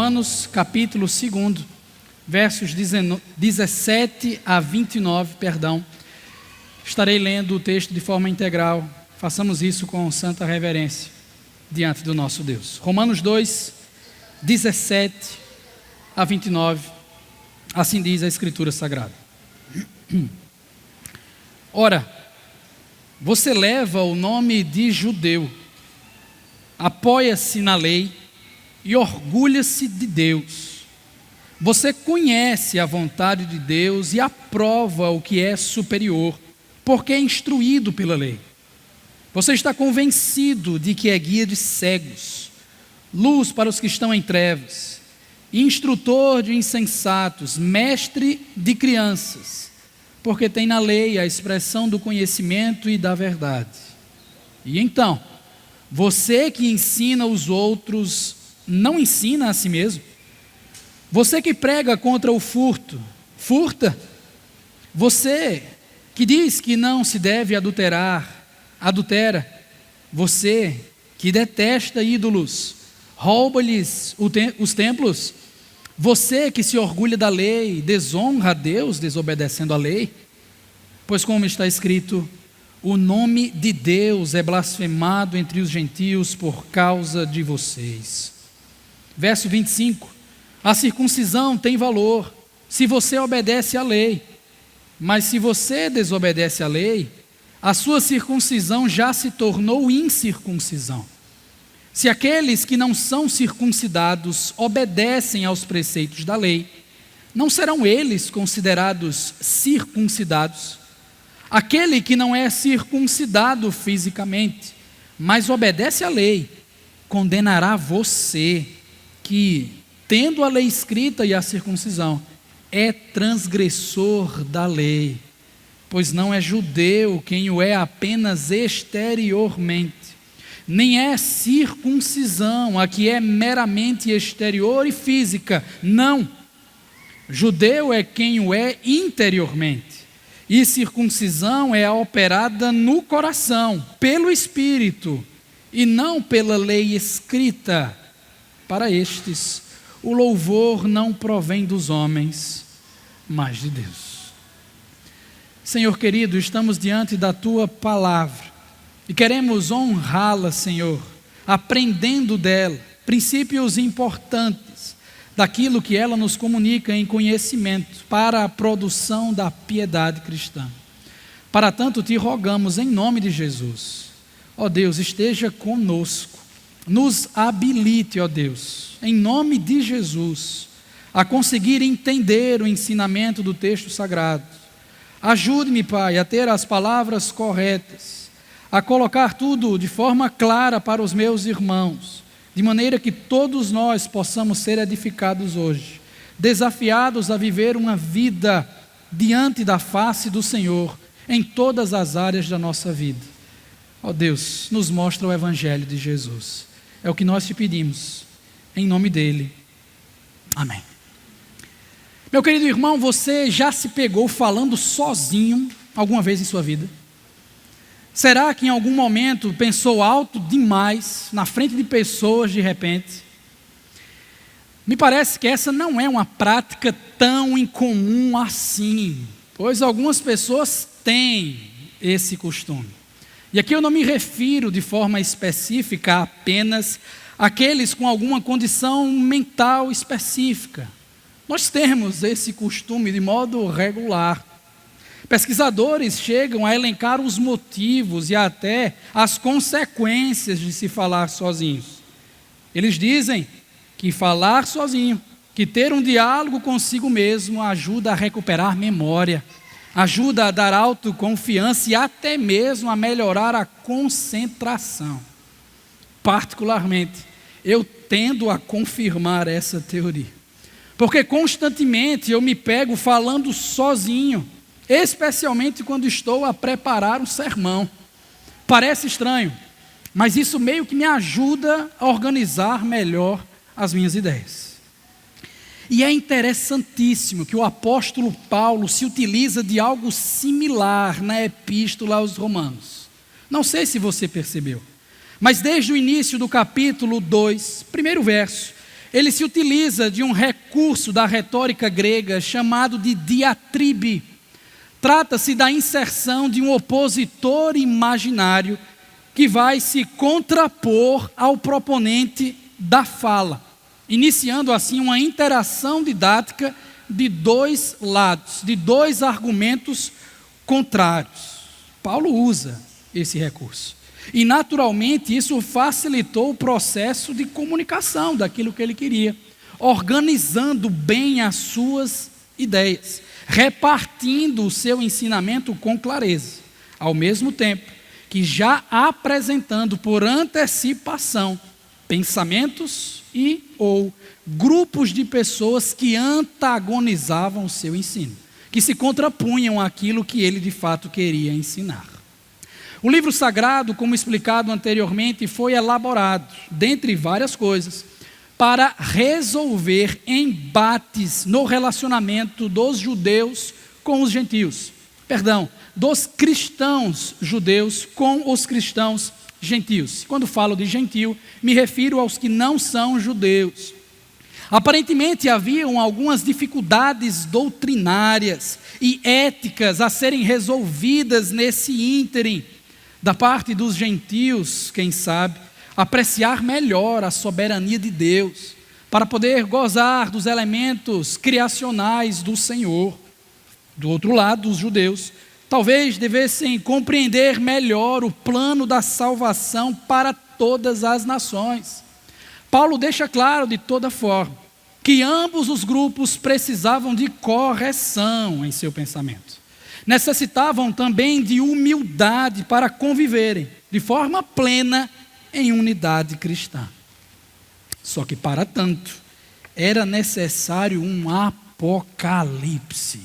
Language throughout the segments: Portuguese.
Romanos capítulo 2, versos 17 a 29, Estarei lendo o texto de forma integral. Façamos isso com santa reverência diante do nosso Deus. Romanos 2, 17 a 29, assim diz a Escritura Sagrada. Ora, você leva o nome de judeu, apoia-se na lei e orgulha-se de Deus. Você conhece a vontade de Deus e aprova o que é superior, porque é instruído pela lei. Você está convencido de que é guia de cegos, luz para os que estão em trevas, instrutor de insensatos, mestre de crianças, porque tem na lei a expressão do conhecimento e da verdade. E então, você que ensina os outros, não ensina a si mesmo? Você que prega contra o furto, furta? Você que diz que não se deve adulterar, adultera? Você que detesta ídolos, rouba-lhes os templos? Você que se orgulha da lei, desonra a Deus desobedecendo a lei? Pois como está escrito, o nome de Deus é blasfemado entre os gentios por causa de vocês. Verso 25, a circuncisão tem valor se você obedece à lei, mas se você desobedece à lei, a sua circuncisão já se tornou incircuncisão. Se aqueles que não são circuncidados obedecem aos preceitos da lei, não serão eles considerados circuncidados? Aquele que não é circuncidado fisicamente, mas obedece à lei, condenará você, que, tendo a lei escrita e a circuncisão, é transgressor da lei, pois não é judeu quem o é apenas exteriormente, nem é circuncisão a que é meramente exterior e física, não. Judeu é quem o é interiormente, e circuncisão é a operada no coração, pelo Espírito, e não pela lei escrita. Para estes, o louvor não provém dos homens, mas de Deus. Senhor querido, estamos diante da Tua palavra e queremos honrá-la, Senhor, aprendendo dela princípios importantes daquilo que ela nos comunica em conhecimento para a produção da piedade cristã. Para tanto, te rogamos em nome de Jesus, ó Deus, esteja conosco, nos habilite, ó Deus, em nome de Jesus, a conseguir entender o ensinamento do texto sagrado. Ajude-me, Pai, a ter as palavras corretas, a colocar tudo de forma clara para os meus irmãos, de maneira que todos nós possamos ser edificados hoje, desafiados a viver uma vida diante da face do Senhor, em todas as áreas da nossa vida. Ó Deus, nos mostra o Evangelho de Jesus. É o que nós te pedimos, em nome dele. Amém. Meu querido irmão, você já se pegou falando sozinho alguma vez em sua vida? Será que em algum momento pensou alto demais, na frente de pessoas de repente? Me parece que essa não é uma prática tão incomum assim, pois algumas pessoas têm esse costume. E aqui eu não me refiro de forma específica apenas àqueles com alguma condição mental específica. Nós temos esse costume de modo regular. Pesquisadores chegam a elencar os motivos e até as consequências de se falar sozinhos. Eles dizem que falar sozinho, que ter um diálogo consigo mesmo ajuda a recuperar memória, ajuda a dar autoconfiança e até mesmo a melhorar a concentração. Particularmente, eu tendo a confirmar essa teoria, porque constantemente eu me pego falando sozinho, especialmente quando estou a preparar um sermão. Parece estranho, mas isso meio que me ajuda a organizar melhor as minhas ideias. E é interessantíssimo que o apóstolo Paulo se utiliza de algo similar na epístola aos Romanos. Não sei se você percebeu, mas desde o início do capítulo 2, primeiro verso, ele se utiliza de um recurso da retórica grega chamado de diatribe. Trata-se da inserção de um opositor imaginário que vai se contrapor ao proponente da fala, iniciando assim uma interação didática de dois lados, de dois argumentos contrários. Paulo usa esse recurso. E naturalmente isso facilitou o processo de comunicação daquilo que ele queria, organizando bem as suas ideias, repartindo o seu ensinamento com clareza, ao mesmo tempo que já apresentando por antecipação pensamentos ou grupos de pessoas que antagonizavam o seu ensino, que se contrapunham àquilo que ele de fato queria ensinar. O livro sagrado, como explicado anteriormente, foi elaborado, dentre várias coisas, para resolver embates no relacionamento dos judeus com os gentios. Dos cristãos judeus com os cristãos gentios. Quando falo de gentio, me refiro aos que não são judeus. Aparentemente haviam algumas dificuldades doutrinárias e éticas a serem resolvidas nesse ínterim, da parte dos gentios, quem sabe, apreciar melhor a soberania de Deus, para poder gozar dos elementos criacionais do Senhor. Do outro lado, os judeus talvez devessem compreender melhor o plano da salvação para todas as nações. Paulo deixa claro de toda forma que ambos os grupos precisavam de correção em seu pensamento. Necessitavam também de humildade para conviverem de forma plena em unidade cristã. Só que para tanto, era necessário um apocalipse.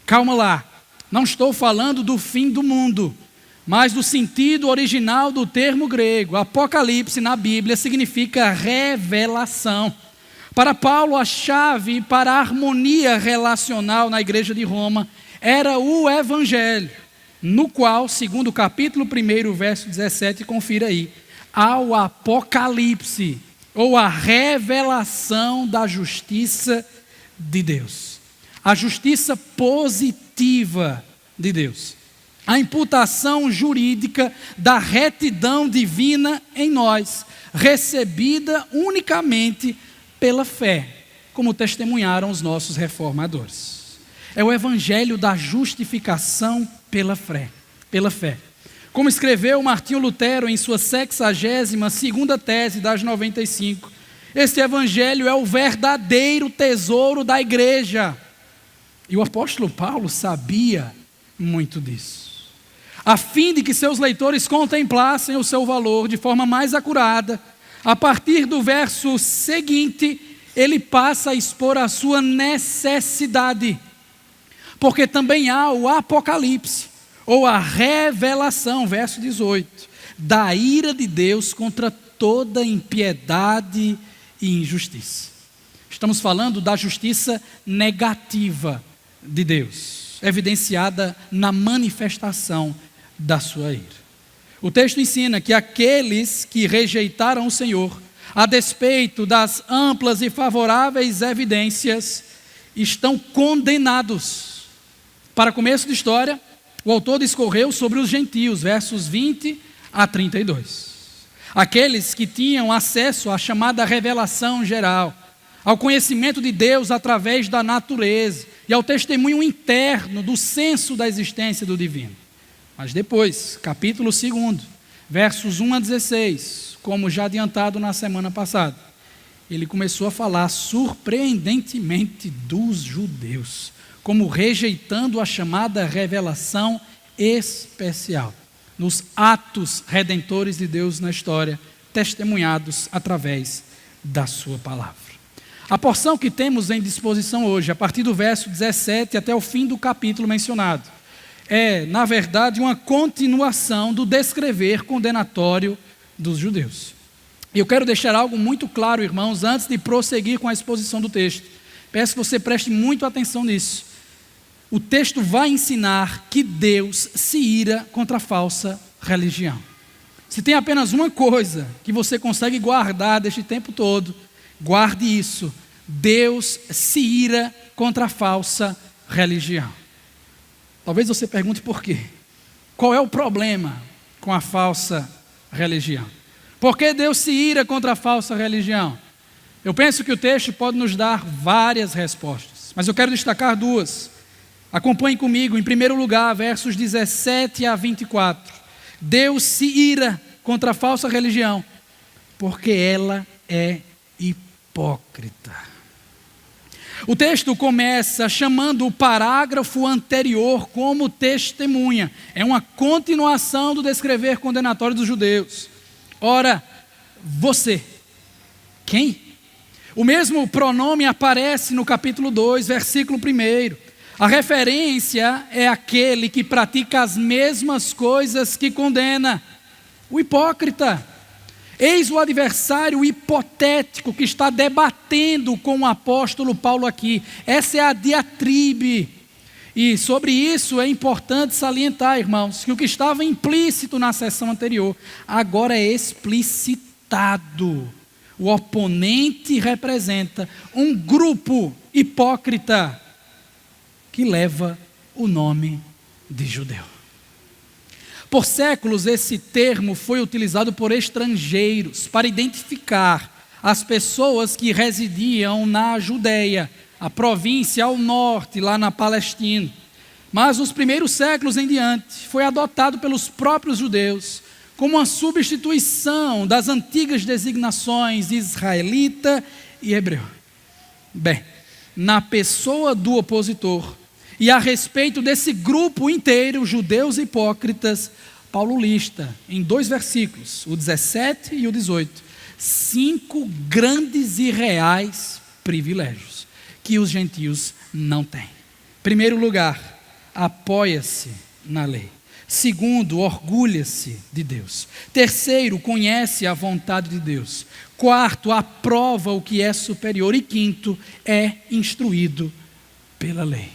Calma lá, não estou falando do fim do mundo, mas do sentido original do termo grego. Apocalipse na Bíblia significa revelação. Para Paulo, a chave para a harmonia relacional na igreja de Roma era o Evangelho, no qual, segundo o capítulo 1, verso 17, confira aí, ao Apocalipse, ou a revelação da justiça de Deus. A justiça positiva de Deus. A imputação jurídica da retidão divina em nós, recebida unicamente pela fé, como testemunharam os nossos reformadores. É o evangelho da justificação pela fé. Como escreveu Martinho Lutero em sua 62ª tese das 95, este evangelho é o verdadeiro tesouro da igreja. E o apóstolo Paulo sabia muito disso. A fim de que seus leitores contemplassem o seu valor de forma mais acurada, a partir do verso seguinte, ele passa a expor a sua necessidade. Porque também há o Apocalipse, ou a revelação, verso 18, da ira de Deus contra toda impiedade e injustiça. Estamos falando da justiça negativa de Deus, evidenciada na manifestação da sua ira. O texto ensina que aqueles que rejeitaram o Senhor, a despeito das amplas e favoráveis evidências, estão condenados. Para começo de história, o autor discorreu sobre os gentios, versos 20 a 32. Aqueles que tinham acesso à chamada revelação geral, ao conhecimento de Deus através da natureza e ao testemunho interno do senso da existência do divino. Mas depois, capítulo 2, versos 1 a 16, como já adiantado na semana passada, ele começou a falar surpreendentemente dos judeus, como rejeitando a chamada revelação especial, nos atos redentores de Deus na história, testemunhados através da sua palavra. A porção que temos em disposição hoje, a partir do verso 17 até o fim do capítulo mencionado, é, na verdade, uma continuação do descrever condenatório dos judeus. E eu quero deixar algo muito claro, irmãos, antes de prosseguir com a exposição do texto. Peço que você preste muito atenção nisso. O texto vai ensinar que Deus se ira contra a falsa religião. Se tem apenas uma coisa que você consegue guardar deste tempo todo, Guarde isso. Deus se ira contra a falsa religião. Talvez você pergunte por quê. Qual é o problema com a falsa religião? Por que Deus se ira contra a falsa religião? Eu penso que o texto pode nos dar várias respostas, mas eu quero destacar duas. Acompanhe comigo, em primeiro lugar, versos 17 a 24. Deus se ira contra a falsa religião, porque ela é hipócrita. O texto começa chamando o parágrafo anterior como testemunha. É uma continuação do descrever condenatório dos judeus. Ora, você, quem? O mesmo pronome aparece no capítulo 2, versículo 1. A referência é aquele que pratica as mesmas coisas que condena, o hipócrita. Eis o adversário hipotético que está debatendo com o apóstolo Paulo aqui. Essa é a diatribe. E sobre isso é importante salientar, irmãos, que o que estava implícito na sessão anterior, agora é explicitado. O oponente representa um grupo hipócrita que leva o nome de judeu. Por séculos, esse termo foi utilizado por estrangeiros para identificar as pessoas que residiam na Judeia, a província ao norte, lá na Palestina. Mas nos primeiros séculos em diante, foi adotado pelos próprios judeus como uma substituição das antigas designações israelita e hebreu. Bem, na pessoa do opositor, e a respeito desse grupo inteiro, judeus hipócritas, Paulo lista em 2 versículos, o 17 e o 18, 5 grandes e reais privilégios que os gentios não têm. Primeiro lugar, apoia-se na lei. Segundo, orgulha-se de Deus. Terceiro, conhece a vontade de Deus. Quarto, aprova o que é superior. E quinto, é instruído pela lei.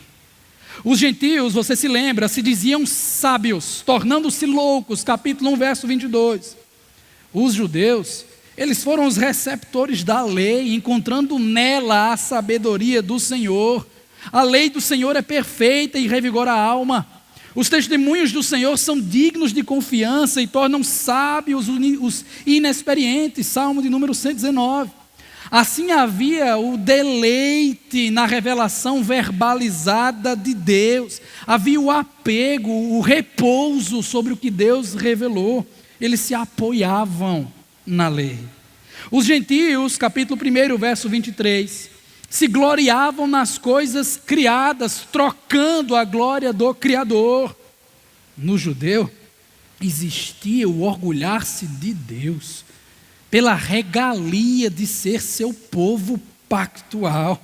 Os gentios, você se lembra, se diziam sábios, tornando-se loucos, capítulo 1, verso 22. Os judeus, eles foram os receptores da lei, encontrando nela a sabedoria do Senhor. A lei do Senhor é perfeita e revigora a alma. Os testemunhos do Senhor são dignos de confiança e tornam sábios os inexperientes, Salmo de número 119. Assim havia o deleite na revelação verbalizada de Deus, havia o apego, o repouso sobre o que Deus revelou, eles se apoiavam na lei. Os gentios, capítulo 1, verso 23, se gloriavam nas coisas criadas, trocando a glória do Criador. No judeu, existia o orgulhar-se de Deus, pela regalia de ser seu povo pactual.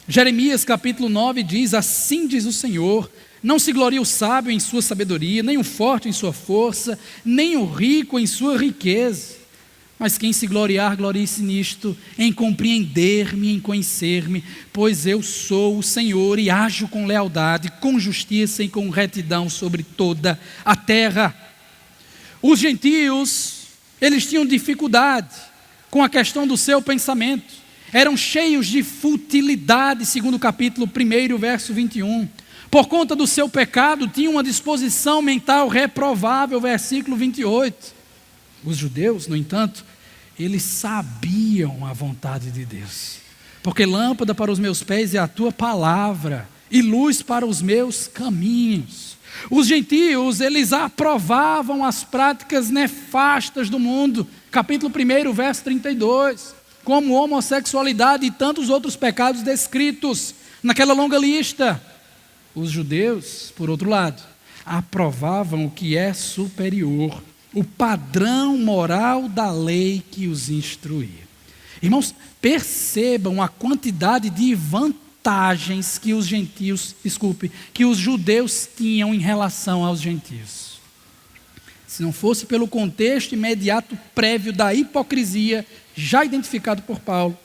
Jeremias capítulo 9 diz: assim diz o Senhor, não se glorie o sábio em sua sabedoria, nem o forte em sua força, nem o rico em sua riqueza. Mas quem se gloriar, glorie-se nisto, em compreender-me, em conhecer-me, pois eu sou o Senhor e ajo com lealdade, com justiça e com retidão sobre toda a terra. Os gentios, eles tinham dificuldade com a questão do seu pensamento, eram cheios de futilidade, segundo o capítulo 1, verso 21. Por conta do seu pecado, tinham uma disposição mental reprovável, versículo 28. Os judeus, no entanto, eles sabiam a vontade de Deus, porque lâmpada para os meus pés é a tua palavra, e luz para os meus caminhos. Os gentios, eles aprovavam as práticas nefastas do mundo, capítulo 1, verso 32, como homossexualidade e tantos outros pecados descritos naquela longa lista. Os judeus, por outro lado, aprovavam o que é superior, o padrão moral da lei que os instruía. Irmãos, percebam a quantidade de vantagens que os judeus tinham em relação aos gentios. Se não fosse pelo contexto imediato prévio da hipocrisia, já identificado por Paulo,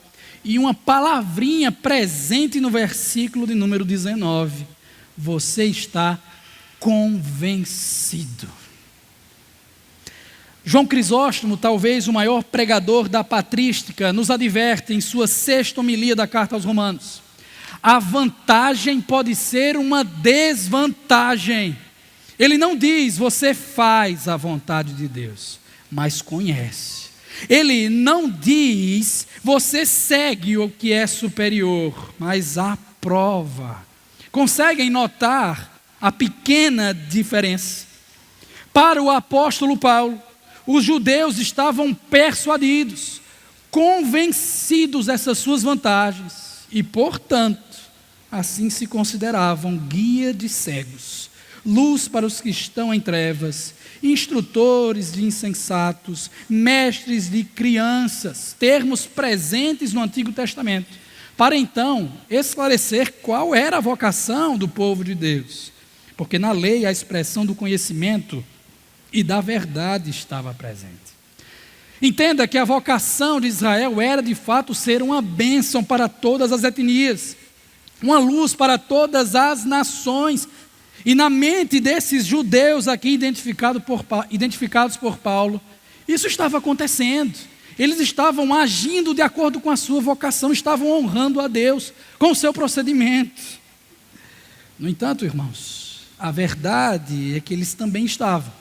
e uma palavrinha presente no versículo de número 19, você está convencido. João Crisóstomo, talvez o maior pregador da patrística, nos adverte em sua 6ª homilia da Carta aos Romanos: a vantagem pode ser uma desvantagem. Ele não diz você faz a vontade de Deus, mas conhece. Ele não diz você segue o que é superior, mas aprova. Conseguem notar a pequena diferença? Para o apóstolo Paulo, os judeus estavam persuadidos, convencidos dessas suas vantagens e, portanto, assim se consideravam guia de cegos, luz para os que estão em trevas, instrutores de insensatos, mestres de crianças, termos presentes no Antigo Testamento, para então esclarecer qual era a vocação do povo de Deus, porque na lei a expressão do conhecimento e da verdade estava presente. Entenda que a vocação de Israel era de fato ser uma bênção para todas as etnias, uma luz para todas as nações. E na mente desses judeus aqui identificados por Paulo, isso estava acontecendo. Eles estavam agindo de acordo com a sua vocação, estavam honrando a Deus com o seu procedimento. No entanto, irmãos, a verdade é que eles também estavam,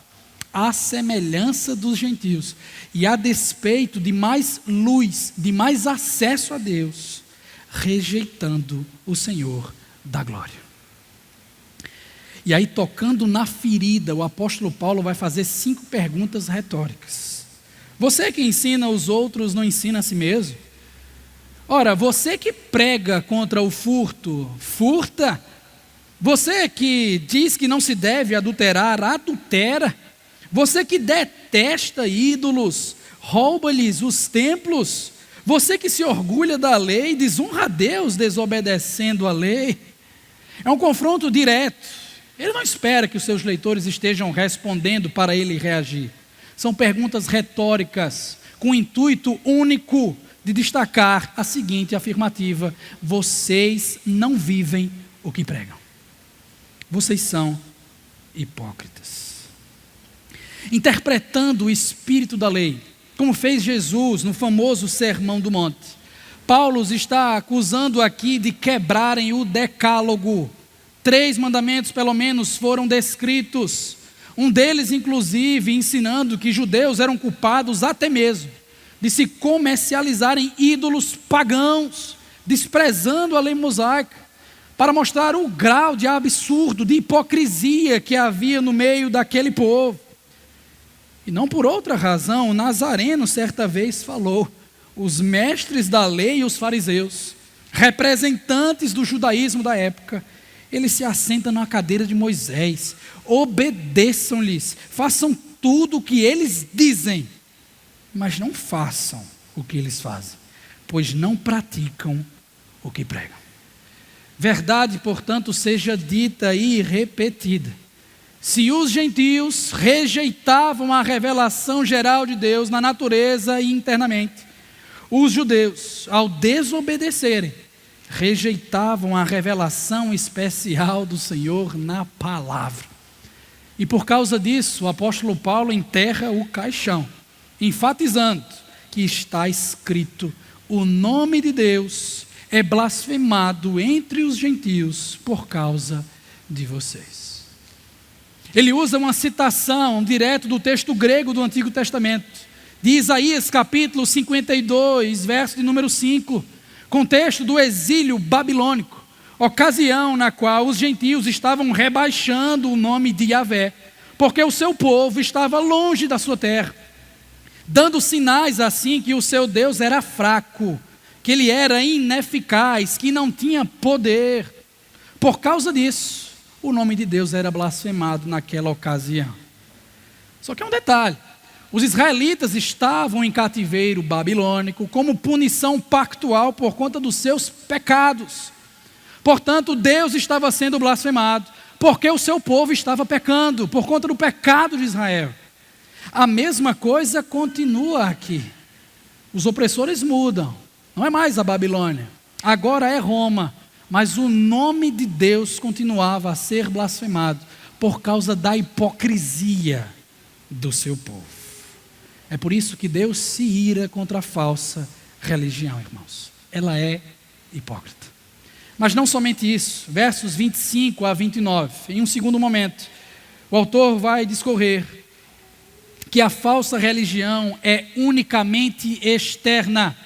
à semelhança dos gentios, e a despeito de mais luz, de mais acesso a Deus, rejeitando o Senhor da glória. E aí, tocando na ferida, o apóstolo Paulo vai fazer 5 perguntas retóricas. Você que ensina os outros, não ensina a si mesmo? Ora, você que prega contra o furto, furta? Você que diz que não se deve adulterar, adultera? Você que detesta ídolos, rouba-lhes os templos? Você que se orgulha da lei, desonra a Deus desobedecendo a lei? É um confronto direto. Ele não espera que os seus leitores estejam respondendo para ele reagir. São perguntas retóricas, com o intuito único de destacar a seguinte afirmativa: vocês não vivem o que pregam. Vocês são hipócritas. Interpretando o espírito da lei, como fez Jesus no famoso Sermão do Monte, Paulo os está acusando aqui de quebrarem o decálogo. 3 mandamentos, pelo menos, foram descritos. Um deles, inclusive, ensinando que judeus eram culpados até mesmo de se comercializarem ídolos pagãos, desprezando a lei mosaica, para mostrar o grau de absurdo, de hipocrisia que havia no meio daquele povo. E não por outra razão, o Nazareno certa vez falou: os mestres da lei e os fariseus, representantes do judaísmo da época, eles se assentam na cadeira de Moisés, obedeçam-lhes, façam tudo o que eles dizem, mas não façam o que eles fazem, pois não praticam o que pregam. Verdade, portanto, seja dita e repetida: se os gentios rejeitavam a revelação geral de Deus na natureza e internamente, os judeus, ao desobedecerem, rejeitavam a revelação especial do Senhor na palavra. E por causa disso, o apóstolo Paulo enterra o caixão, enfatizando que está escrito: o nome de Deus é blasfemado entre os gentios por causa de vocês. Ele usa uma citação direto do texto grego do Antigo Testamento, de Isaías capítulo 52, verso de número 5, contexto do exílio babilônico, ocasião na qual os gentios estavam rebaixando o nome de Yahvé, porque o seu povo estava longe da sua terra, dando sinais assim que o seu Deus era fraco, que ele era ineficaz, que não tinha poder. Por causa disso, o nome de Deus era blasfemado naquela ocasião. Só que é um detalhe: os israelitas estavam em cativeiro babilônico como punição pactual por conta dos seus pecados. Portanto, Deus estava sendo blasfemado, porque o seu povo estava pecando, por conta do pecado de Israel. A mesma coisa continua aqui. Os opressores mudam, não é mais a Babilônia, agora é Roma, mas o nome de Deus continuava a ser blasfemado, por causa da hipocrisia do seu povo. É por isso que Deus se ira contra a falsa religião, irmãos. Ela é hipócrita. Mas não somente isso, versos 25 a 29, em um segundo momento, o autor vai discorrer que a falsa religião é unicamente externa.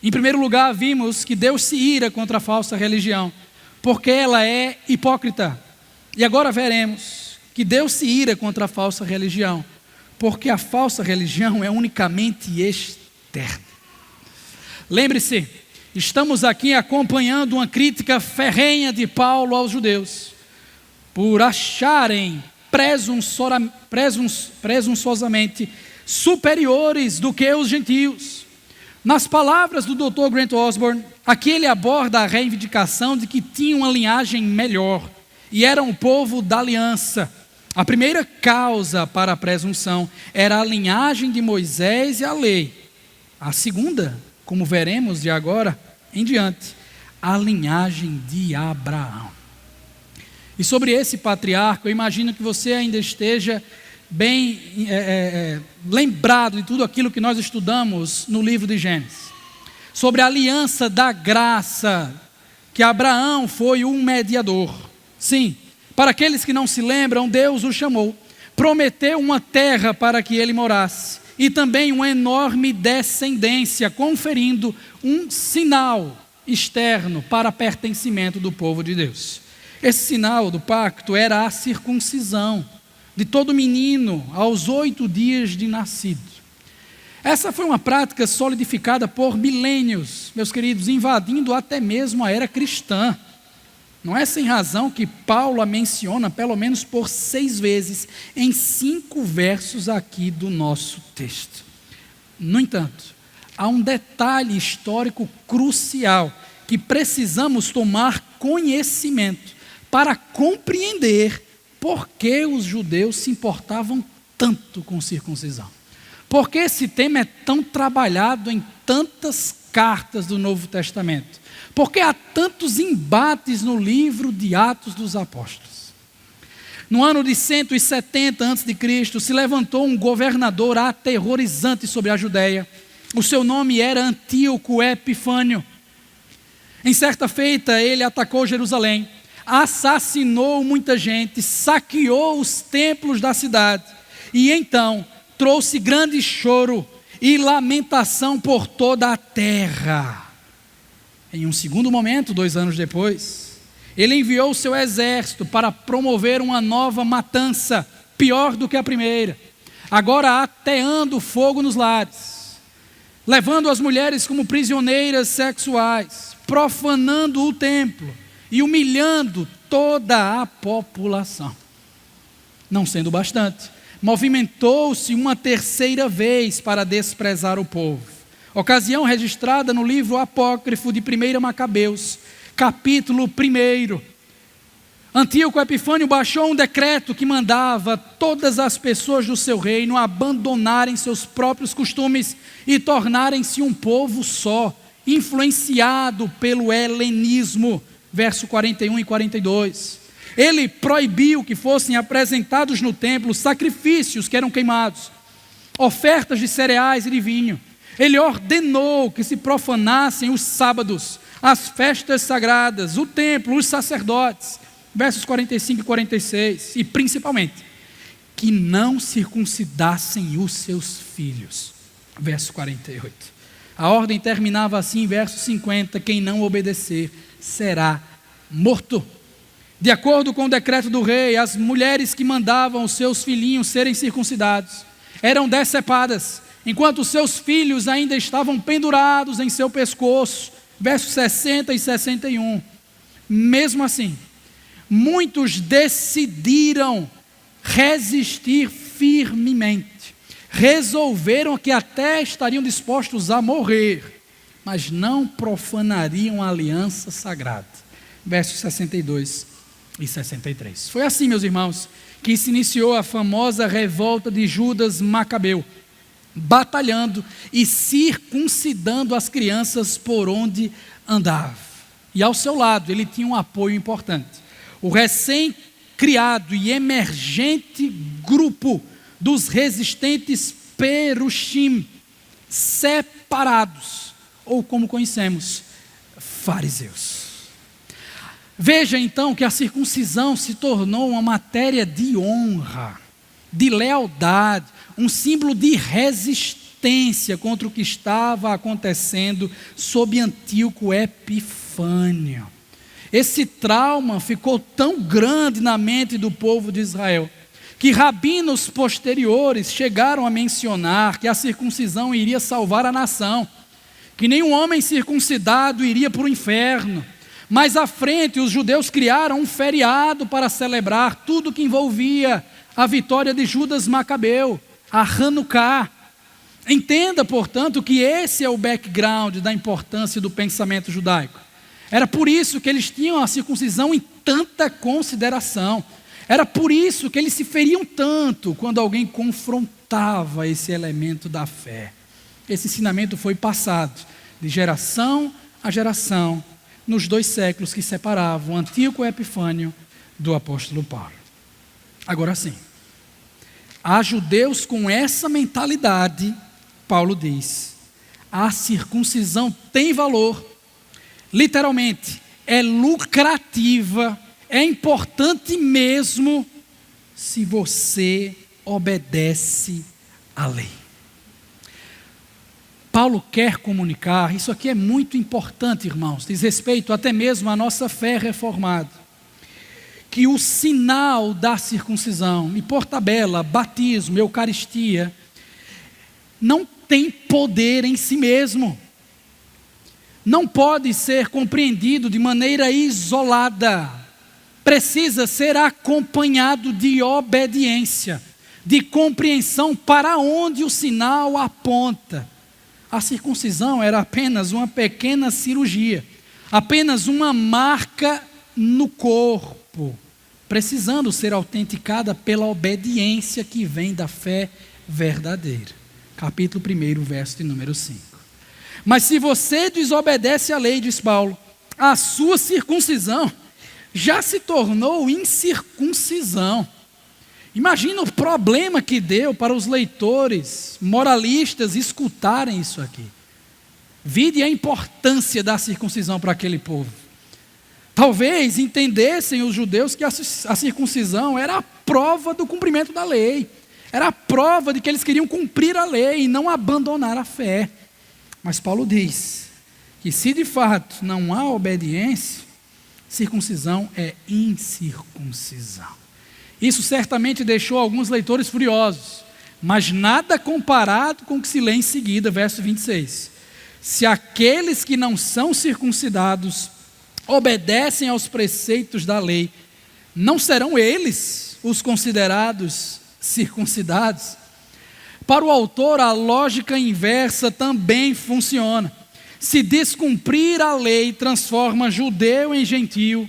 Em primeiro lugar, vimos que Deus se ira contra a falsa religião, porque ela é hipócrita. E agora veremos que Deus se ira contra a falsa religião, porque a falsa religião é unicamente externa. Lembre-se, estamos aqui acompanhando uma crítica ferrenha de Paulo aos judeus, por acharem presunçosamente superiores do que os gentios. Nas palavras do Dr. Grant Osborne, aqui ele aborda a reivindicação de que tinha uma linhagem melhor e eram o povo da aliança. A primeira causa para a presunção era a linhagem de Moisés e a lei. A segunda, como veremos de agora em diante, a linhagem de Abraão. E sobre esse patriarca, eu imagino que você ainda esteja bem lembrado de tudo aquilo que nós estudamos no livro de Gênesis. Sobre a aliança da graça, que Abraão foi um mediador. Sim, para aqueles que não se lembram, Deus o chamou, prometeu uma terra para que ele morasse, e também uma enorme descendência, conferindo um sinal externo para pertencimento do povo de Deus. Esse sinal do pacto era a circuncisão de todo menino aos 8 dias de nascido. Essa foi uma prática solidificada por milênios, meus queridos, invadindo até mesmo a era cristã. Não é sem razão que Paulo a menciona pelo menos por 6 vezes em 5 versos aqui do nosso texto. No entanto, há um detalhe histórico crucial que precisamos tomar conhecimento para compreender por que os judeus se importavam tanto com circuncisão. Por que esse tema é tão trabalhado em tantas cartas do Novo Testamento? Por que há tantos embates no livro de Atos dos Apóstolos? No ano de 170 a.C., se levantou um governador aterrorizante sobre a Judéia. O seu nome era Antíoco Epifânio. Em certa feita, ele atacou Jerusalém, assassinou muita gente, saqueou os templos da cidade e então trouxe grande choro e lamentação por toda a terra. Em um segundo momento, 2 anos depois, ele enviou o seu exército para promover uma nova matança, pior do que a primeira, agora ateando fogo nos lares, levando as mulheres como prisioneiras sexuais, profanando o templo e humilhando toda a população. Não sendo bastante, movimentou-se uma terceira vez para desprezar o povo. Ocasião registrada no livro apócrifo de 1 Macabeus, capítulo 1. Antíoco Epifânio baixou um decreto que mandava todas as pessoas do seu reino abandonarem seus próprios costumes e tornarem-se um povo só, influenciado pelo helenismo, verso 41 e 42. Ele proibiu que fossem apresentados no templo sacrifícios que eram queimados, ofertas de cereais e de vinho. Ele ordenou que se profanassem os sábados, as festas sagradas, o templo, os sacerdotes, versos 45 e 46, e principalmente, que não circuncidassem os seus filhos, verso 48. A ordem terminava assim, verso 50, quem não obedecer será morto. De acordo com o decreto do rei, as mulheres que mandavam os seus filhinhos serem circuncidados eram decepadas, enquanto os seus filhos ainda estavam pendurados em seu pescoço, versos 60 e 61. Mesmo assim, muitos decidiram resistir firmemente, resolveram que até estariam dispostos a morrer, mas não profanariam a aliança sagrada, versos 62 e 63. Foi assim, meus irmãos, que se iniciou a famosa revolta de Judas Macabeu, batalhando e circuncidando as crianças por onde andava. E ao seu lado ele tinha um apoio importante. O recém-criado e emergente grupo dos resistentes perushim, separados, ou como conhecemos, fariseus. Veja então que a circuncisão se tornou uma matéria de honra, de lealdade, um símbolo de resistência contra o que estava acontecendo sob Antíoco Epifânio. Esse trauma ficou tão grande na mente do povo de Israel, que rabinos posteriores chegaram a mencionar que a circuncisão iria salvar a nação, que nenhum homem circuncidado iria para o inferno. Mais à frente, os judeus criaram um feriado para celebrar tudo que envolvia a vitória de Judas Macabeu, a Hanukkah. Entenda, portanto, que esse é o background da importância do pensamento judaico. Era por isso que eles tinham a circuncisão em tanta consideração. Era por isso que eles se feriam tanto quando alguém confrontava esse elemento da fé. Esse ensinamento foi passado de geração a geração nos 2 séculos que separavam Antíoco Epifânio do apóstolo Paulo. Agora sim, há judeus com essa mentalidade, Paulo diz, a circuncisão tem valor, literalmente, é lucrativa, é importante mesmo se você obedece à lei. Paulo quer comunicar, isso aqui é muito importante, irmãos, diz respeito até mesmo à nossa fé reformada, que o sinal da circuncisão, e por tabela, batismo, eucaristia, não tem poder em si mesmo, não pode ser compreendido de maneira isolada, precisa ser acompanhado de obediência, de compreensão para onde o sinal aponta. A circuncisão era apenas uma pequena cirurgia, apenas uma marca no corpo, precisando ser autenticada pela obediência que vem da fé verdadeira. Capítulo 1, verso de número 5. Mas se você desobedece à lei, diz Paulo, a sua circuncisão já se tornou incircuncisão. Imagina o problema que deu para os leitores moralistas escutarem isso aqui. Vide a importância da circuncisão para aquele povo. Talvez entendessem os judeus que a circuncisão era a prova do cumprimento da lei. Era a prova de que eles queriam cumprir a lei e não abandonar a fé. Mas Paulo diz que se de fato não há obediência, circuncisão é incircuncisão. Isso certamente deixou alguns leitores furiosos, mas nada comparado com o que se lê em seguida, verso 26. Se aqueles que não são circuncidados obedecem aos preceitos da lei, não serão eles os considerados circuncidados? Para o autor, a lógica inversa também funciona. Se descumprir a lei transforma judeu em gentio,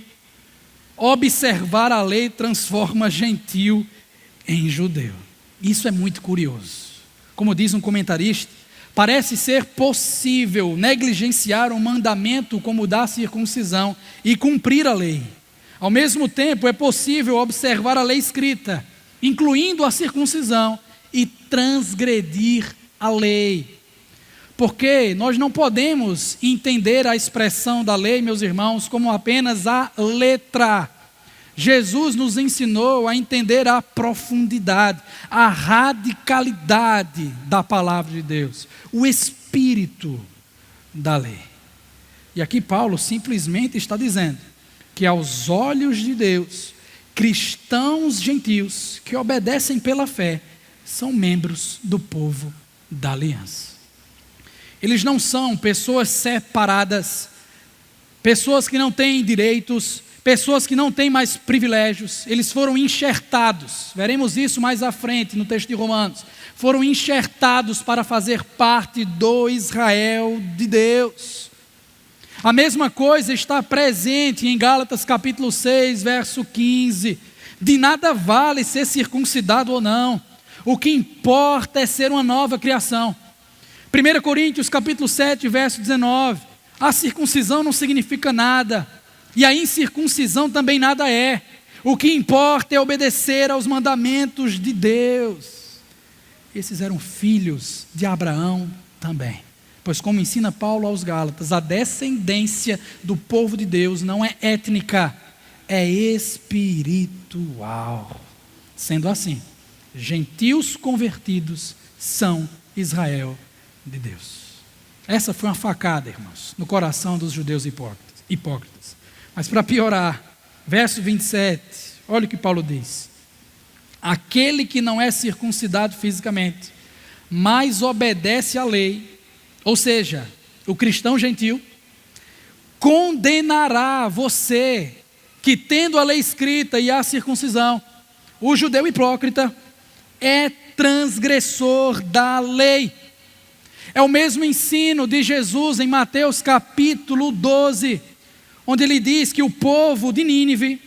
observar a lei transforma gentio em judeu. Isso é muito curioso. Como diz um comentarista, parece ser possível negligenciar um mandamento como o da circuncisão e cumprir a lei. Ao mesmo tempo, é possível observar a lei escrita, incluindo a circuncisão, e transgredir a lei. Porque nós não podemos entender a expressão da lei, meus irmãos, como apenas a letra. Jesus nos ensinou a entender a profundidade, a radicalidade da palavra de Deus, o espírito da lei. E aqui Paulo simplesmente está dizendo que aos olhos de Deus, cristãos gentios que obedecem pela fé, são membros do povo da aliança. Eles não são pessoas separadas, pessoas que não têm direitos, pessoas que não têm mais privilégios. Eles foram enxertados, veremos isso mais à frente no texto de Romanos. Foram enxertados para fazer parte do Israel de Deus. A mesma coisa está presente em Gálatas capítulo 6, verso 15. De nada vale ser circuncidado ou não, o que importa é ser uma nova criação. 1 Coríntios capítulo 7, verso 19, a circuncisão não significa nada, e a incircuncisão também nada é. O que importa é obedecer aos mandamentos de Deus. esses eram filhos de Abraão também. Pois, como ensina Paulo aos Gálatas, a descendência do povo de Deus não é étnica, é espiritual. Sendo assim, gentios convertidos são Israel de Deus. Essa foi uma facada, irmãos, no coração dos judeus hipócritas. Mas para piorar, verso 27, olha o que Paulo diz: aquele que não é circuncidado fisicamente, mas obedece à lei, ou seja, o cristão gentil, condenará você que, tendo a lei escrita e a circuncisão, o judeu hipócrita é transgressor da lei. É o mesmo ensino de Jesus em Mateus capítulo 12, onde ele diz que o povo de Nínive,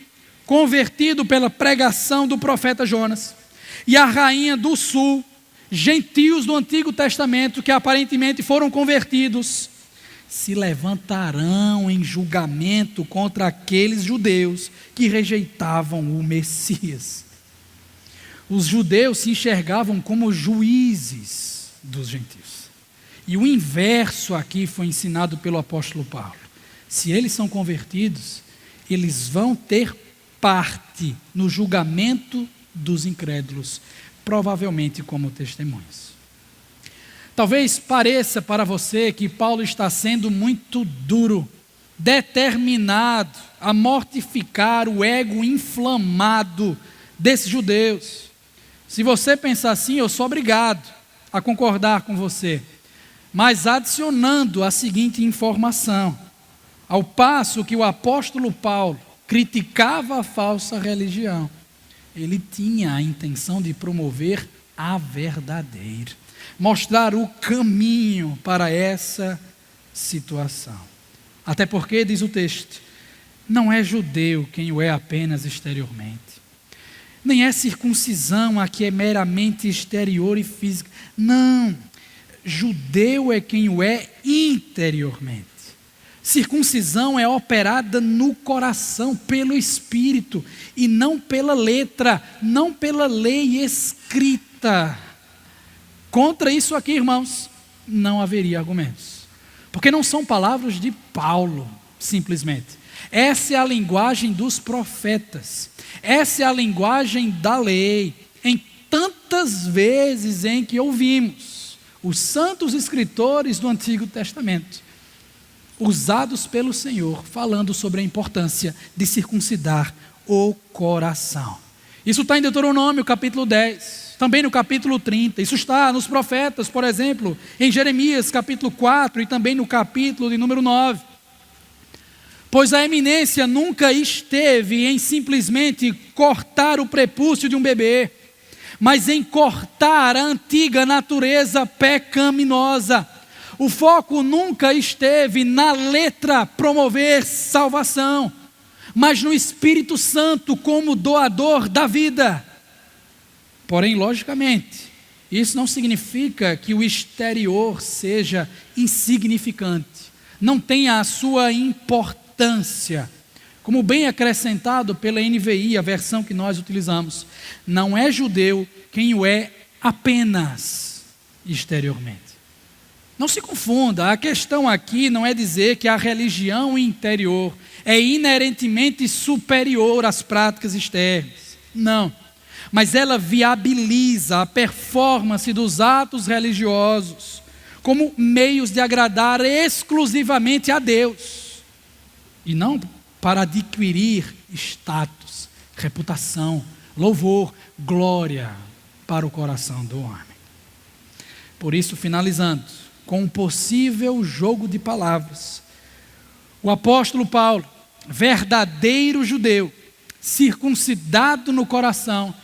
convertido pela pregação do profeta Jonas, e a rainha do sul, gentios do Antigo Testamento que aparentemente foram convertidos, se levantarão em julgamento contra aqueles judeus que rejeitavam o Messias. Os judeus se enxergavam como juízes dos gentios. E o inverso aqui foi ensinado pelo apóstolo Paulo. Se eles são convertidos, eles vão ter parte no julgamento dos incrédulos, provavelmente como testemunhas. Talvez pareça para você que Paulo está sendo muito duro, determinado a mortificar o ego inflamado desses judeus. Se você pensar assim, eu sou obrigado a concordar com você. Mas adicionando a seguinte informação: ao passo que o apóstolo Paulo criticava a falsa religião, ele tinha a intenção de promover a verdadeira, mostrar o caminho para essa situação. Até porque, diz o texto, não é judeu quem o é apenas exteriormente, nem é circuncisão a que é meramente exterior e física. Não, judeu é quem o é interiormente. Circuncisão é operada no coração, pelo Espírito, e não pela letra, não pela lei escrita. Contra isso aqui, irmãos, não haveria argumentos. Porque não são palavras de Paulo, simplesmente. Essa é a linguagem dos profetas. Essa é a linguagem da lei. Em tantas vezes em que ouvimos os santos escritores do Antigo Testamento, usados pelo Senhor, falando sobre a importância de circuncidar o coração. Isso está em Deuteronômio capítulo 10, também no capítulo 30, isso está nos profetas, por exemplo, em Jeremias capítulo 4 e também no capítulo de número 9. Pois a eminência nunca esteve em simplesmente cortar o prepúcio de um bebê, mas em cortar a antiga natureza pecaminosa. O foco nunca esteve na letra promover salvação, mas no Espírito Santo como doador da vida. Porém, logicamente, isso não significa que o exterior seja insignificante, não tenha a sua importância. Como bem acrescentado pela NVI, a versão que nós utilizamos, não é judeu quem o é apenas exteriormente. Não se confunda, a questão aqui não é dizer que a religião interior é inerentemente superior às práticas externas. Não, mas ela viabiliza a performance dos atos religiosos como meios de agradar exclusivamente a Deus, e não para adquirir status, reputação, louvor, glória para o coração do homem. Por isso, finalizando com um possível jogo de palavras, o apóstolo Paulo, verdadeiro judeu, circuncidado no coração,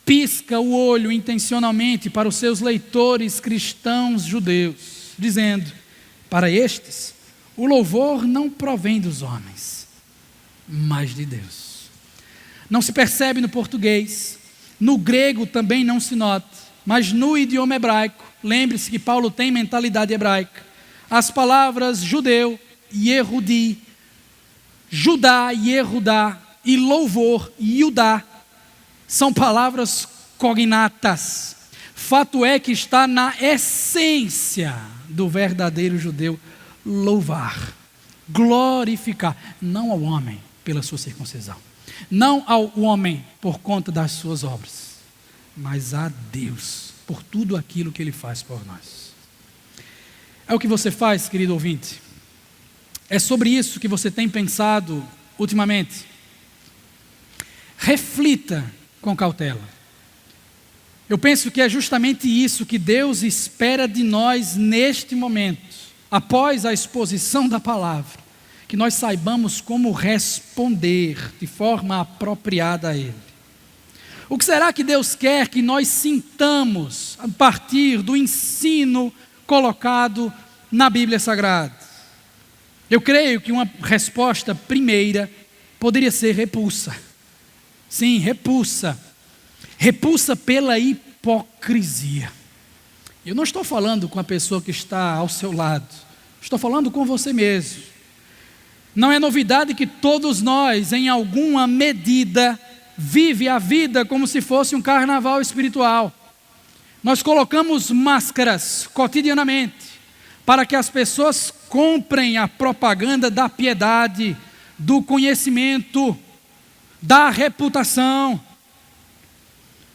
pisca o olho intencionalmente para os seus leitores cristãos judeus, dizendo: para estes, o louvor não provém dos homens, mas de Deus. Não se percebe no português, no grego também não se nota, mas no idioma hebraico, lembre-se que Paulo tem mentalidade hebraica, as palavras judeu, Yehudi, Judá, Yehudá, e louvor, Yudá, são palavras cognatas, Fato é que está na essência do verdadeiro judeu louvar, glorificar, não ao homem pela sua circuncisão, não ao homem por conta das suas obras, mas a Deus por tudo aquilo que Ele faz por nós. É o que você faz, querido ouvinte? É sobre isso que você tem pensado ultimamente? Reflita com cautela. Eu penso que é justamente isso que Deus espera de nós neste momento, após a exposição da palavra, que nós saibamos como responder de forma apropriada a Ele. O que será que Deus quer que nós sintamos a partir do ensino colocado na Bíblia Sagrada? Eu creio que uma resposta primeira poderia ser repulsa. Sim, repulsa. Repulsa pela hipocrisia. Eu não estou falando com a pessoa que está ao seu lado, estou falando com você mesmo. Não é novidade que todos nós, em alguma medida, vive a vida como se fosse um carnaval espiritual. Nós colocamos máscaras cotidianamente para que as pessoas comprem a propaganda da piedade, do conhecimento, da reputação.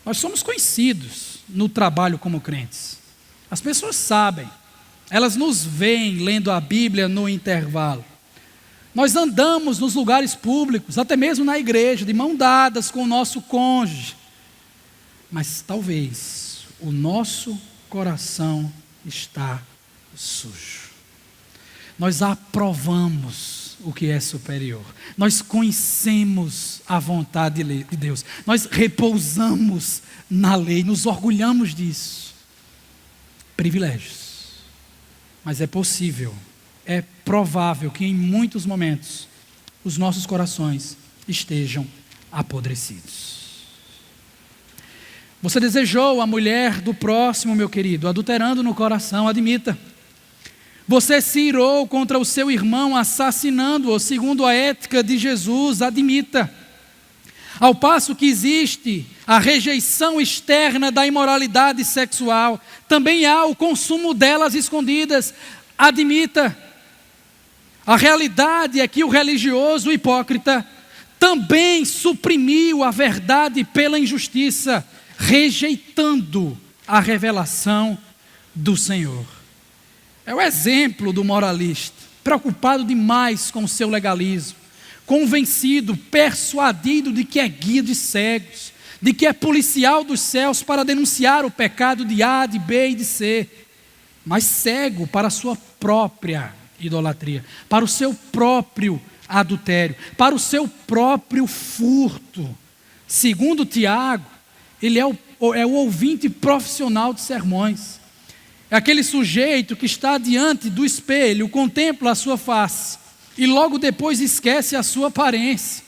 Nós somos conhecidos no trabalho como crentes. As pessoas sabem, elas nos veem lendo a Bíblia no intervalo. Nós andamos nos lugares públicos, até mesmo na igreja, de mão dadas com o nosso cônjuge. Mas talvez o nosso coração está sujo. Nós aprovamos o que é superior. Nós conhecemos a vontade de Deus. Nós repousamos na lei, nos orgulhamos disso. Privilégios. Mas é possível, é provável que em muitos momentos os nossos corações estejam apodrecidos. Você desejou a mulher do próximo, meu querido, adulterando no coração, admita. Você se irou contra o seu irmão, assassinando-o, segundo a ética de Jesus, admita. Ao passo que existe a rejeição externa da imoralidade sexual, também há o consumo delas escondidas, admita. A realidade é que o religioso hipócrita também suprimiu a verdade pela injustiça, rejeitando a revelação do Senhor. É o exemplo do moralista, preocupado demais com o seu legalismo, convencido, persuadido de que é guia de cegos, de que é policial dos céus para denunciar o pecado de A, de B e de C, mas cego para a sua própria idolatria, para o seu próprio adultério, para o seu próprio furto. Segundo Tiago, ele é o ouvinte profissional de sermões. É aquele sujeito que está diante do espelho, contempla a sua face e logo depois esquece a sua aparência.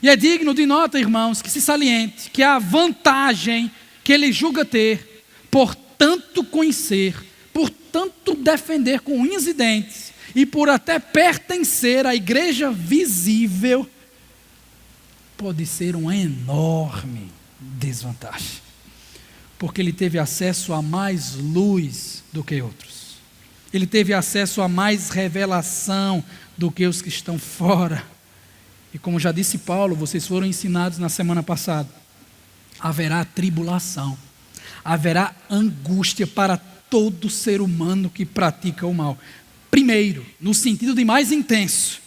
E é digno de nota, irmãos, que se saliente que a vantagem que ele julga ter por tanto conhecer, por tanto defender com unhas e dentes e por até pertencer à igreja visível, pode ser uma enorme desvantagem. Porque ele teve acesso a mais luz do que outros. Ele teve acesso a mais revelação do que os que estão fora. E como já disse Paulo, vocês foram ensinados na semana passada, haverá tribulação, haverá angústia para todo ser humano que pratica o mal. Primeiro, no sentido de mais intenso,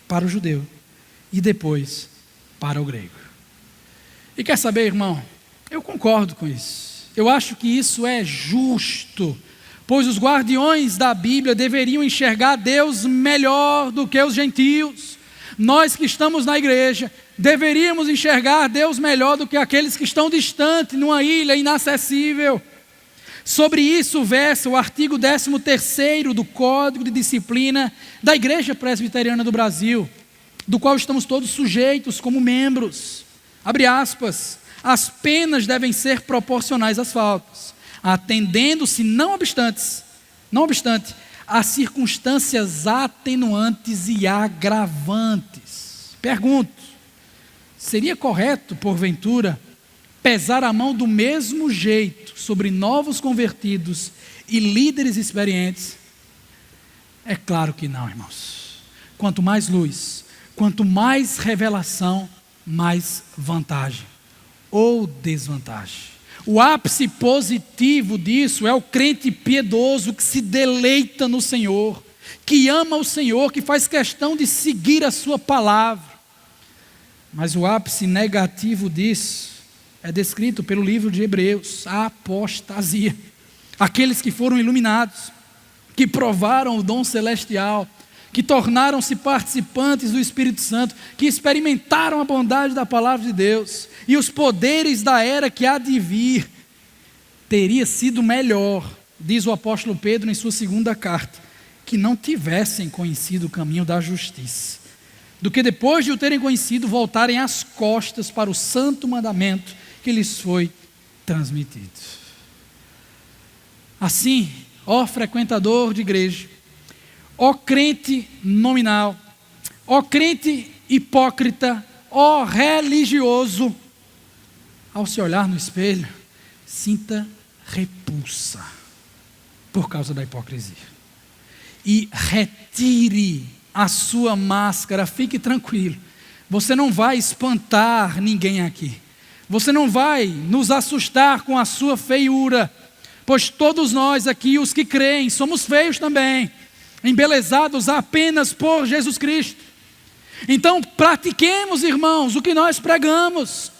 para o judeu, e depois para o grego. E quer saber, irmão, eu concordo com isso. Eu acho que isso é justo, pois os guardiões da Bíblia deveriam enxergar Deus melhor do que os gentios. Nós que estamos na igreja deveríamos enxergar Deus melhor do que aqueles que estão distantes, numa ilha inacessível. Sobre isso versa o artigo 13º do Código de Disciplina da Igreja Presbiteriana do Brasil, do qual estamos todos sujeitos como membros. Abre aspas. As penas devem ser proporcionais às faltas, atendendo-se, não obstante, a circunstâncias atenuantes e agravantes. Pergunto, seria correto, porventura, pesar a mão do mesmo jeito sobre novos convertidos e líderes experientes? É claro que não, irmãos. Quanto mais luz, quanto mais revelação, mais vantagem ou desvantagem. O ápice positivo disso é o crente piedoso que se deleita no Senhor, que ama o Senhor, que faz questão de seguir a sua palavra. Mas o ápice negativo disso é descrito pelo livro de Hebreus: a apostasia. Aqueles que foram iluminados, que provaram o dom celestial, que tornaram-se participantes do Espírito Santo, que experimentaram a bondade da palavra de Deus e os poderes da era que há de vir. Teria sido melhor, diz o apóstolo Pedro em sua segunda carta, que não tivessem conhecido o caminho da justiça, do que depois de o terem conhecido, voltarem as costas para o santo mandamento que lhes foi transmitido. Assim, ó frequentador de igreja, ó crente nominal, ó crente hipócrita, ó religioso, ao se olhar no espelho, sinta repulsa por causa da hipocrisia e retire a sua máscara. Fique tranquilo, você não vai espantar ninguém aqui, você não vai nos assustar com a sua feiura, pois todos nós aqui, os que creem, somos feios também, embelezados apenas por Jesus Cristo. Então pratiquemos, irmãos, o que nós pregamos.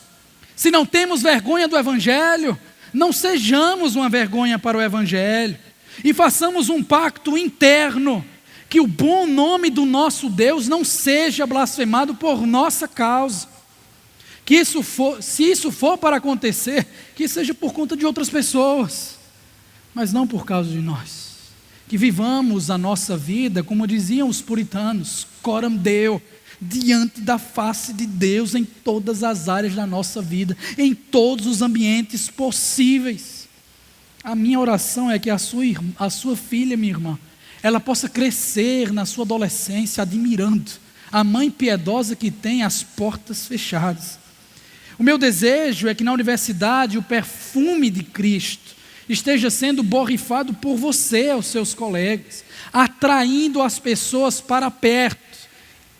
Se não temos vergonha do Evangelho, não sejamos uma vergonha para o Evangelho, e façamos um pacto interno, que o bom nome do nosso Deus não seja blasfemado por nossa causa. Que se isso for para acontecer, que seja por conta de outras pessoas, mas não por causa de nós. Que vivamos a nossa vida, como diziam os puritanos, coram Deo, diante da face de Deus em todas as áreas da nossa vida, em todos os ambientes possíveis. A minha oração é que a sua filha, minha irmã, ela possa crescer na sua adolescência admirando a mãe piedosa que tem as portas fechadas. O meu desejo é que na universidade o perfume de Cristo esteja sendo borrifado por você aos seus colegas, atraindo as pessoas para perto,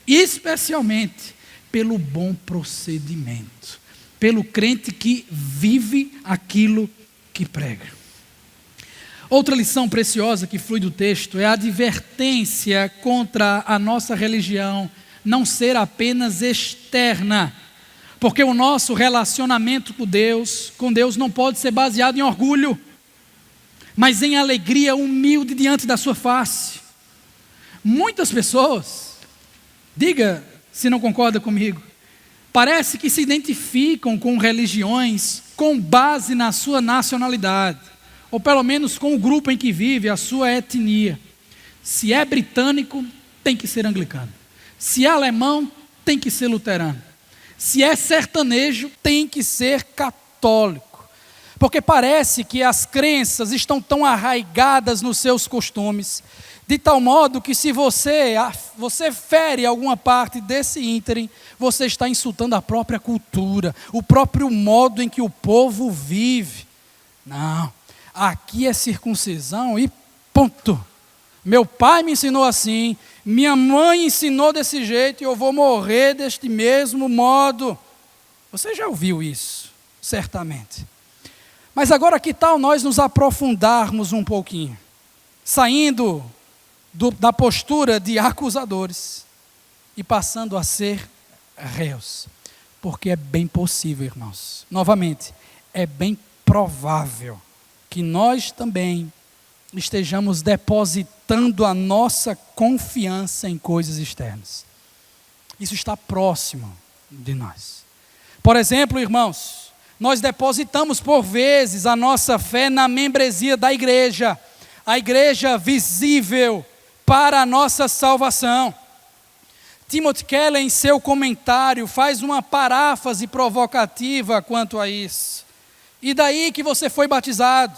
especialmente pelo bom procedimento, pelo crente que vive aquilo que prega. Outra lição preciosa que flui do texto é a advertência contra a nossa religião não ser apenas externa, porque o nosso relacionamento com Deus não pode ser baseado em orgulho, mas em alegria humilde diante da sua face. Muitas pessoas, diga se não concorda comigo, parece que se identificam com religiões com base na sua nacionalidade, ou pelo menos com o grupo em que vive, a sua etnia. Se é britânico, tem que ser anglicano. Se é alemão, tem que ser luterano. Se é sertanejo, tem que ser católico. Porque parece que as crenças estão tão arraigadas nos seus costumes, de tal modo que se você fere alguma parte desse ínterim, você está insultando a própria cultura, o próprio modo em que o povo vive. Não, aqui é circuncisão e ponto. Meu pai me ensinou assim, minha mãe ensinou desse jeito e eu vou morrer deste mesmo modo. Você já ouviu isso, certamente. Mas agora que tal nós nos aprofundarmos um pouquinho, saindo da postura de acusadores e passando a ser réus, porque é bem possível, irmãos, novamente, é bem provável que nós também estejamos depositando a nossa confiança em coisas externas. Isso está próximo de nós. Por exemplo, irmãos, nós depositamos por vezes a nossa fé na membresia da igreja, a igreja visível para a nossa salvação. Timothy Keller, em seu comentário, faz uma paráfrase provocativa quanto a isso. E daí que você foi batizado?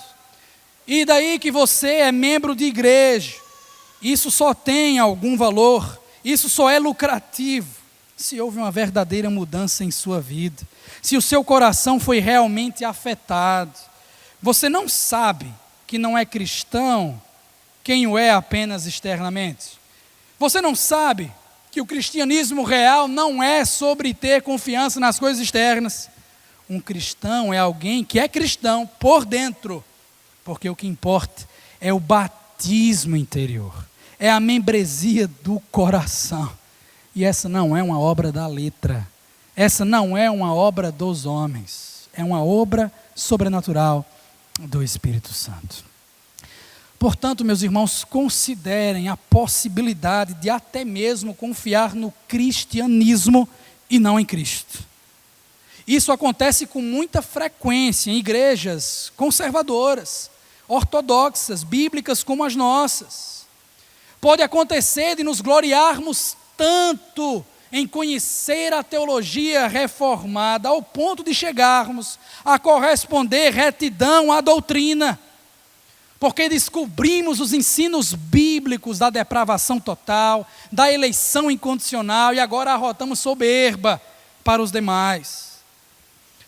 E daí que você é membro de igreja? Isso só tem algum valor? Isso só é lucrativo se houve uma verdadeira mudança em sua vida, se o seu coração foi realmente afetado. Você não sabe que não é cristão quem o é apenas externamente. Você não sabe que o cristianismo real não é sobre ter confiança nas coisas externas. Um cristão é alguém que é cristão por dentro, porque o que importa é o batismo interior, é a membresia do coração. E essa não é uma obra da letra, essa não é uma obra dos homens, é uma obra sobrenatural do Espírito Santo. Portanto, meus irmãos, considerem a possibilidade de até mesmo confiar no cristianismo e não em Cristo. Isso acontece com muita frequência em igrejas conservadoras, ortodoxas, bíblicas como as nossas. Pode acontecer de nos gloriarmos tanto em conhecer a teologia reformada, ao ponto de chegarmos a corresponder retidão à doutrina, porque descobrimos os ensinos bíblicos da depravação total, da eleição incondicional, e agora arrotamos soberba para os demais.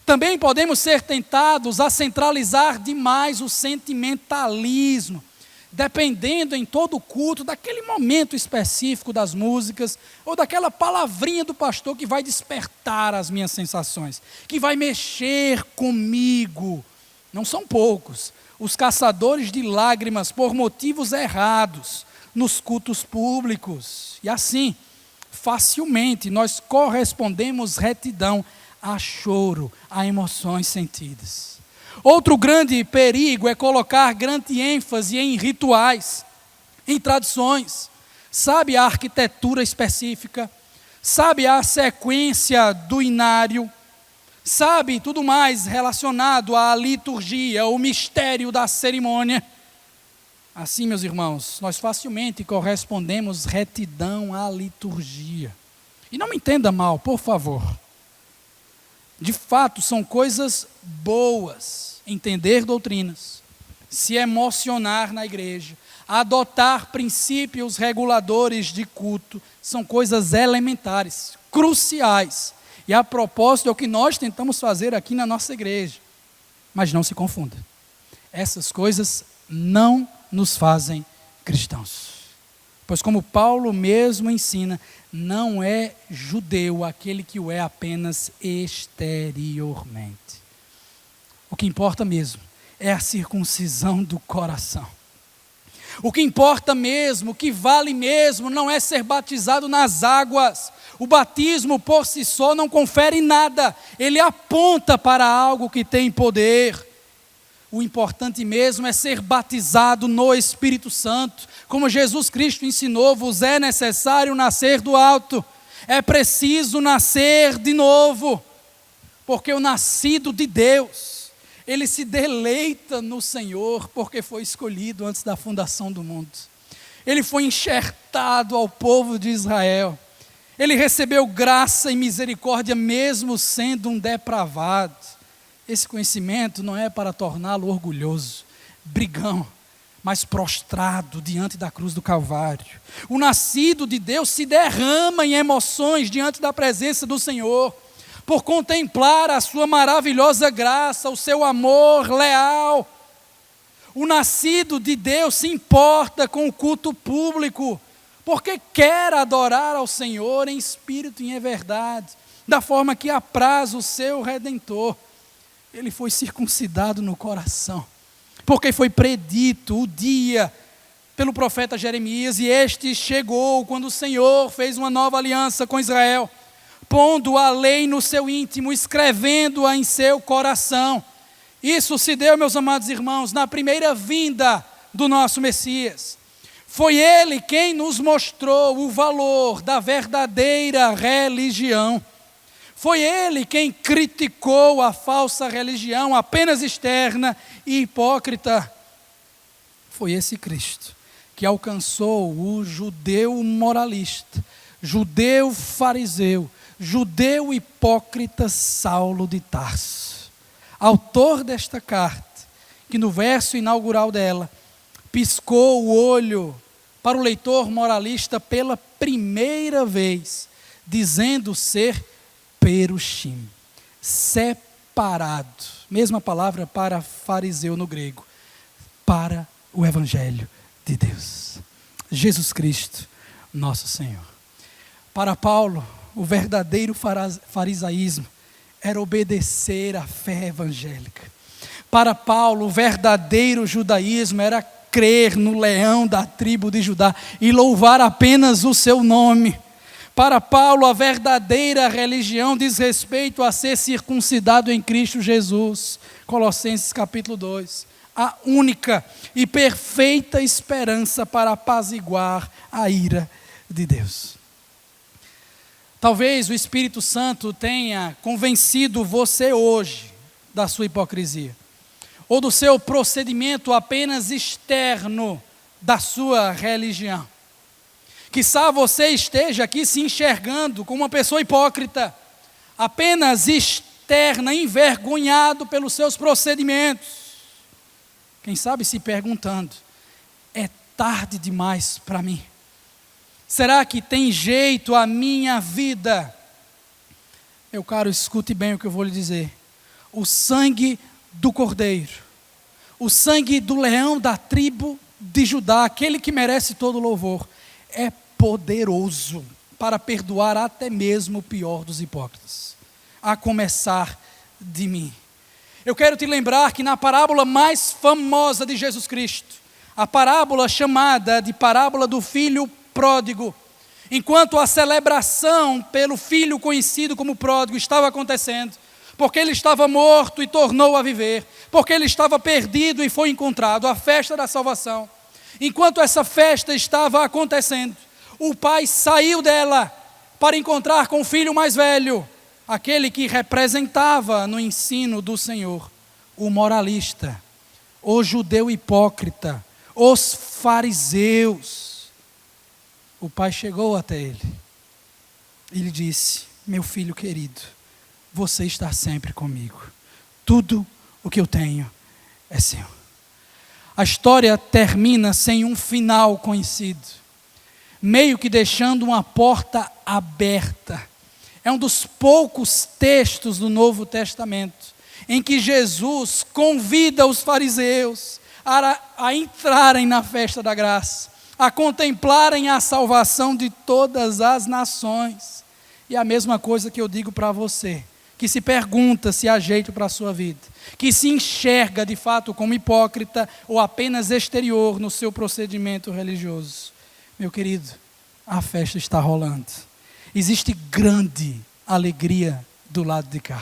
Também podemos ser tentados a centralizar demais o sentimentalismo, dependendo em todo o culto daquele momento específico das músicas, ou daquela palavrinha do pastor que vai despertar as minhas sensações, que vai mexer comigo. Não são poucos os caçadores de lágrimas por motivos errados nos cultos públicos. E assim, facilmente nós correspondemos retidão a choro, a emoções sentidas. Outro grande perigo é colocar grande ênfase em rituais, em tradições. Sabe a arquitetura específica, sabe a sequência do inário, sabe tudo mais relacionado à liturgia, o mistério da cerimônia. Assim, meus irmãos, nós facilmente correspondemos retidão à liturgia. E não me entenda mal, por favor. De fato, são coisas boas entender doutrinas, se emocionar na igreja, adotar princípios reguladores de culto, são coisas elementares, cruciais. E a propósito é o que nós tentamos fazer aqui na nossa igreja. Mas não se confunda, essas coisas não nos fazem cristãos. Pois como Paulo mesmo ensina, não é judeu aquele que o é apenas exteriormente. O que importa mesmo é a circuncisão do coração. O que importa mesmo, o que vale mesmo, não é ser batizado nas águas. O batismo por si só não confere nada, ele aponta para algo que tem poder. O importante mesmo é ser batizado no Espírito Santo. Como Jesus Cristo ensinou, vos é necessário nascer do alto. É preciso nascer de novo. Porque o nascido de Deus, ele se deleita no Senhor, porque foi escolhido antes da fundação do mundo. Ele foi enxertado ao povo de Israel. Ele recebeu graça e misericórdia mesmo sendo um depravado. Esse conhecimento não é para torná-lo orgulhoso, brigão, mas prostrado diante da cruz do Calvário. O nascido de Deus se derrama em emoções diante da presença do Senhor, por contemplar a sua maravilhosa graça, o seu amor leal. O nascido de Deus se importa com o culto público, porque quer adorar ao Senhor em espírito e em verdade, da forma que apraz o seu Redentor. Ele foi circuncidado no coração, porque foi predito o dia pelo profeta Jeremias, e este chegou quando o Senhor fez uma nova aliança com Israel, pondo a lei no seu íntimo, escrevendo-a em seu coração. Isso se deu, meus amados irmãos, na primeira vinda do nosso Messias. Foi Ele quem nos mostrou o valor da verdadeira religião. Foi Ele quem criticou a falsa religião, apenas externa e hipócrita. Foi esse Cristo que alcançou o judeu moralista, judeu fariseu, judeu hipócrita Saulo de Tarso. Autor desta carta, que no verso inaugural dela, piscou o olho para o leitor moralista pela primeira vez, dizendo ser perushim, separado. Mesma palavra para fariseu no grego, para o Evangelho de Deus. Jesus Cristo, nosso Senhor. Para Paulo, o verdadeiro farisaísmo era obedecer à fé evangélica. Para Paulo, o verdadeiro judaísmo era crer no leão da tribo de Judá e louvar apenas o seu nome. Para Paulo, a verdadeira religião diz respeito a ser circuncidado em Cristo Jesus. Colossenses capítulo 2. A única e perfeita esperança para apaziguar a ira de Deus. Talvez o Espírito Santo tenha convencido você hoje da sua hipocrisia, ou do seu procedimento apenas externo da sua religião. Quizá você esteja aqui se enxergando como uma pessoa hipócrita, apenas externa, envergonhado pelos seus procedimentos. Quem sabe se perguntando, é tarde demais para mim? Será que tem jeito a minha vida? Meu caro, escute bem o que eu vou lhe dizer. O sangue do Cordeiro, o sangue do leão da tribo de Judá, aquele que merece todo louvor, é poderoso para perdoar até mesmo o pior dos hipócritas, a começar de mim. Eu quero te lembrar que na parábola mais famosa de Jesus Cristo, a parábola chamada de parábola do filho pródigo, enquanto a celebração pelo filho conhecido como pródigo estava acontecendo, porque ele estava morto e tornou a viver, porque ele estava perdido e foi encontrado, a festa da salvação. Enquanto essa festa estava acontecendo, o pai saiu dela para encontrar com o filho mais velho, aquele que representava no ensino do Senhor, o moralista, o judeu hipócrita, os fariseus. O pai chegou até ele e lhe disse: meu filho querido, você está sempre comigo, tudo o que eu tenho é seu. A história termina sem um final conhecido, meio que deixando uma porta aberta. É um dos poucos textos do Novo Testamento em que Jesus convida os fariseus a entrarem na festa da graça, a contemplarem a salvação de todas as nações. E a mesma coisa que eu digo para você, que se pergunta se há jeito para a sua vida, que se enxerga de fato como hipócrita ou apenas exterior no seu procedimento religioso. Meu querido, a festa está rolando. Existe grande alegria do lado de cá.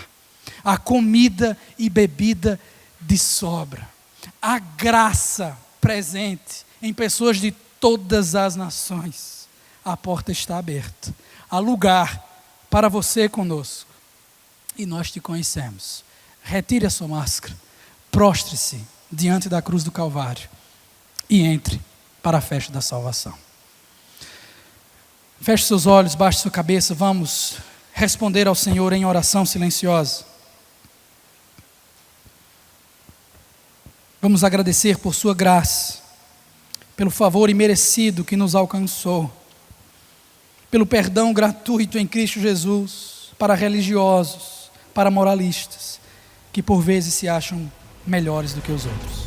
A comida e bebida de sobra. A graça presente em pessoas de todas as nações. A porta está aberta. Há lugar para você conosco. E nós te conhecemos. Retire a sua máscara. Prostre-se diante da cruz do Calvário. E entre para a festa da salvação. Feche seus olhos, baixe sua cabeça, vamos responder ao Senhor em oração silenciosa. Vamos agradecer por sua graça, pelo favor imerecido que nos alcançou, pelo perdão gratuito em Cristo Jesus, para religiosos, para moralistas, que por vezes se acham melhores do que os outros.